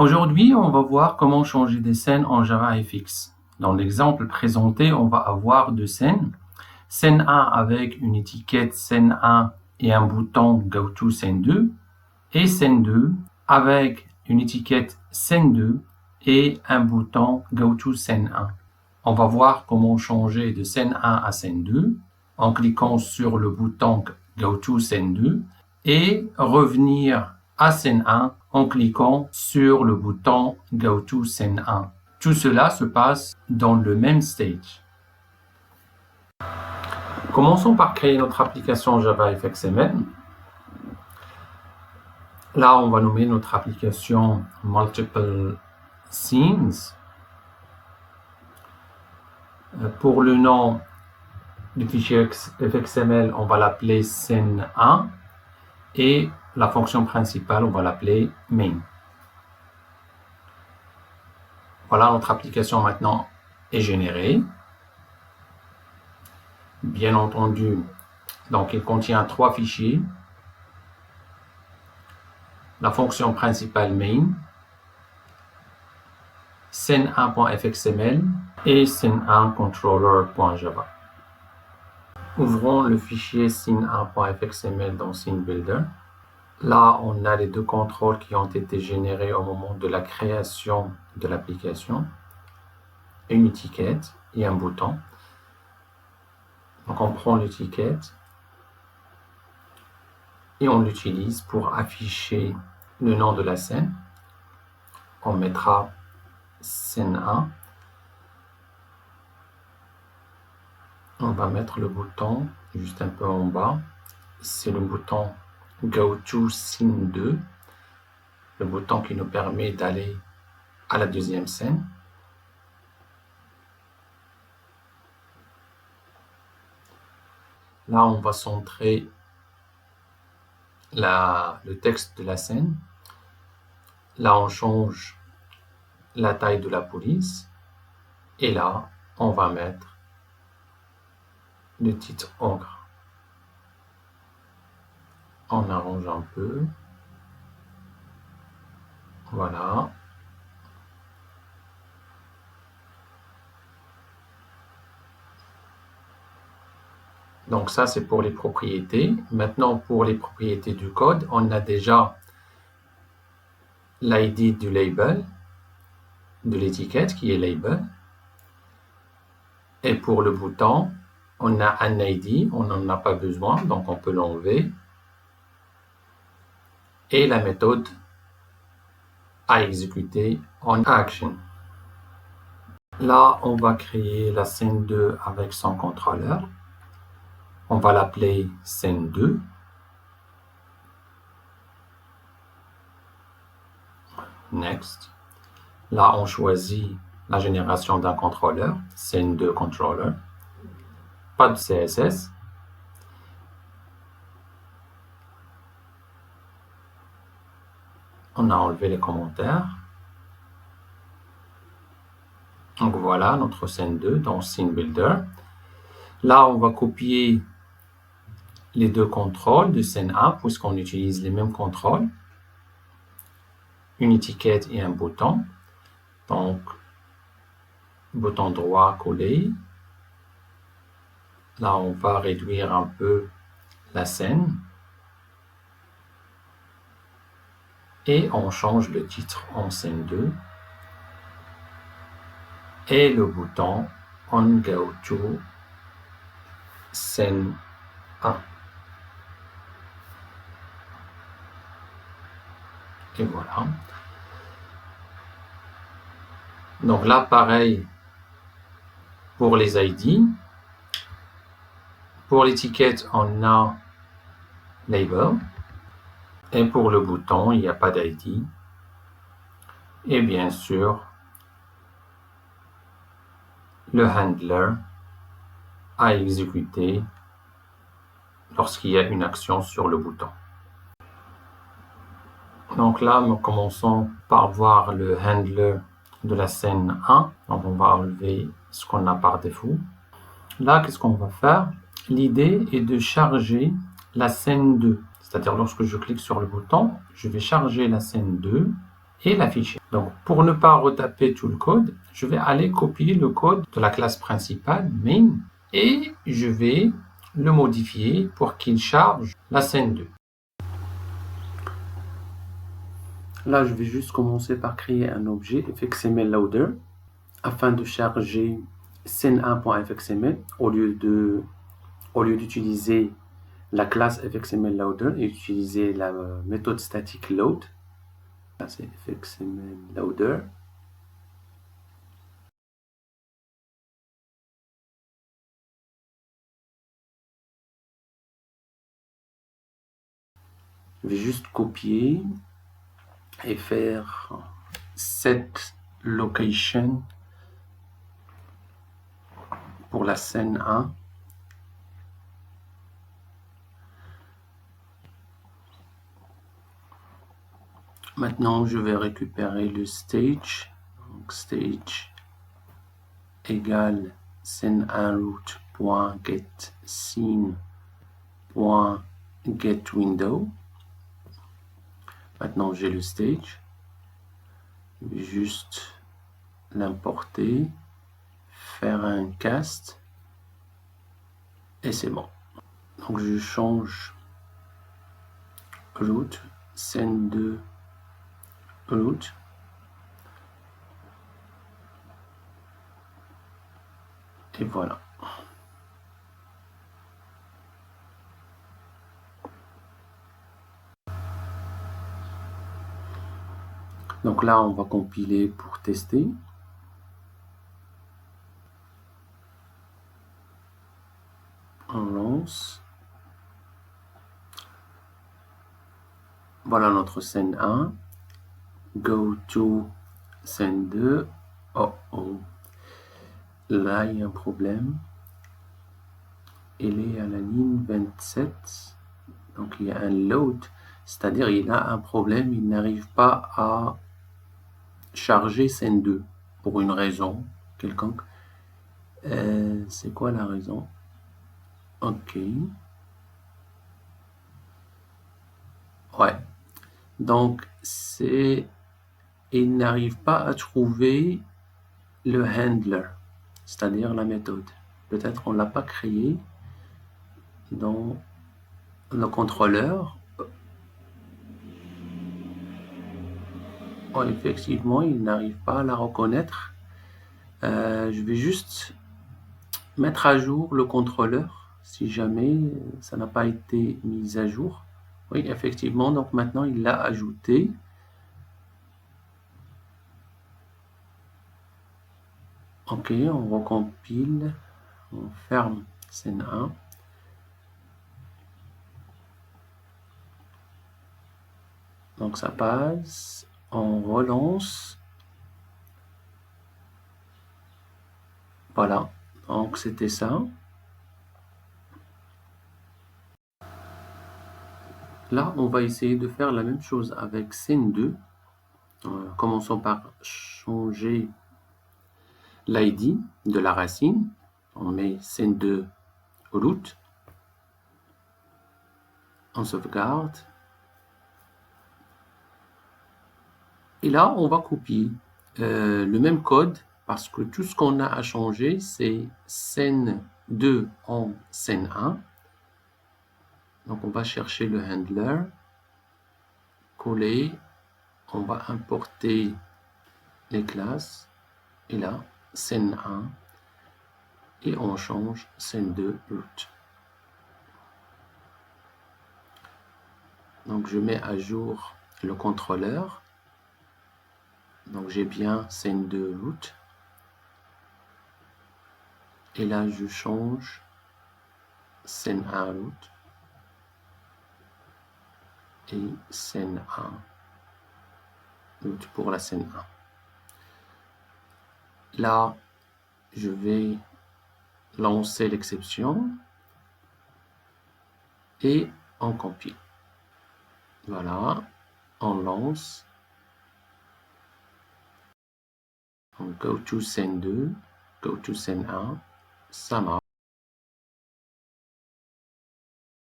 Aujourd'hui, on va voir comment changer des scènes en JavaFX. Dans l'exemple présenté, on va avoir deux scènes. Scène 1 avec une étiquette scène 1 et un bouton Go to scène 2. Et scène 2 avec une étiquette scène 2 et un bouton Go to scène 1. On va voir comment changer de scène 1 à scène 2 en cliquant sur le bouton Go to scène 2 et revenir à scène 1 en cliquant sur le bouton Go to scène 1. Tout cela se passe dans le même stage. Commençons par créer notre application JavaFXML. Là, on va nommer notre application Multiple Scenes. Pour le nom du fichier FXML, on va l'appeler scène 1 et la fonction principale, on va l'appeler main. Voilà, notre application maintenant est générée. Bien entendu, donc il contient trois fichiers. La fonction principale main, scène1.fxml et scène1controller.java. Ouvrons le fichier scene1.fxml dans SceneBuilder. Là, on a les deux contrôles qui ont été générés au moment de la création de l'application. Une étiquette et un bouton. Donc, on prend l'étiquette et on l'utilise pour afficher le nom de la scène. On mettra scène 1. On va mettre le bouton juste un peu en bas. C'est le bouton Go to Scene 2, le bouton qui nous permet d'aller à la deuxième scène. Là, on va centrer le texte de la scène. Là, on change la taille de la police. Et là, on va mettre le titre en gras. On arrange un peu. Voilà. Donc ça, c'est pour les propriétés. Maintenant, pour les propriétés du code, on a déjà l'ID du label, de l'étiquette qui est label. Et pour le bouton, on a un ID, on n'en a pas besoin, donc on peut l'enlever. Et la méthode à exécuter en action. Là, on va créer la scène 2 avec son contrôleur. On va l'appeler scène 2. Next. Là, on choisit la génération d'un contrôleur, scène 2 controller. Pas de CSS. On a enlevé les commentaires. Donc voilà notre scène 2 dans SceneBuilder. Là, on va copier les deux contrôles de scène 1 puisqu'on utilise les mêmes contrôles. Une étiquette et un bouton. Donc, bouton droit collé. Là, on va réduire un peu la scène. Et on change le titre en scène 2. Et le bouton on go to scène 1. Et voilà. Donc là, pareil pour les ID. Pour l'étiquette, on a label. Et pour le bouton, il n'y a pas d'ID. Et bien sûr, le handler à exécuter lorsqu'il y a une action sur le bouton. Donc là, nous commençons par voir le handler de la scène 1. Donc on va enlever ce qu'on a par défaut. Là, qu'est-ce qu'on va faire? L'idée est de charger la scène 2. C'est-à-dire lorsque je clique sur le bouton, je vais charger la scène 2 et l'afficher. Donc, pour ne pas retaper tout le code, je vais aller copier le code de la classe principale, main, et je vais le modifier pour qu'il charge la scène 2. Là, je vais juste commencer par créer un objet fxml_loader afin de charger scène1.fxml au lieu d'utiliser la classe fxml_loader et utiliser la méthode statique load. Là, c'est fxml_loader. Je vais juste copier et faire set location pour la scène 1. Maintenant, je vais récupérer le stage. Donc, stage égale scene1root.getScene.getWindow. Maintenant, j'ai le stage. Je vais juste l'importer, faire un cast et c'est bon. Donc, je change root, scène2 root. Et voilà. Donc là, on va compiler pour tester. On lance. Voilà notre scène 1. Go to scène 2. Oh oh. Là, il y a un problème. Il est à la ligne 27. Donc, il y a un load. C'est-à-dire, il a un problème. Il n'arrive pas à charger scène 2 pour une raison quelconque. C'est quoi la raison? Ok. Ouais. Donc, il n'arrive pas à trouver le handler, c'est-à-dire la méthode. Peut-être on ne l'a pas créé dans le contrôleur. Oh, effectivement, il n'arrive pas à la reconnaître. Je vais juste mettre à jour le contrôleur si jamais ça n'a pas été mis à jour. Oui, effectivement, donc maintenant il l'a ajouté. Ok, on recompile, on ferme scène 1. Donc ça passe, on relance. Voilà, donc c'était ça. Là, on va essayer de faire la même chose avec scène 2. Commençons par changer l'ID de la racine. On met scène 2 root. On sauvegarde. Et là, on va copier le même code parce que tout ce qu'on a à changer, c'est scène 2 en scène 1. Donc, on va chercher le handler, coller, on va importer les classes, et là, scène 1, et on change scène 2 root. Donc, je mets à jour le contrôleur. Donc, j'ai bien scène 2 root. Et là, je change scène 1 root et scène 1 root pour la scène 1. Là, je vais lancer l'exception et on compile. Voilà, on lance. On go to scène 2, go to scène 1, ça marche.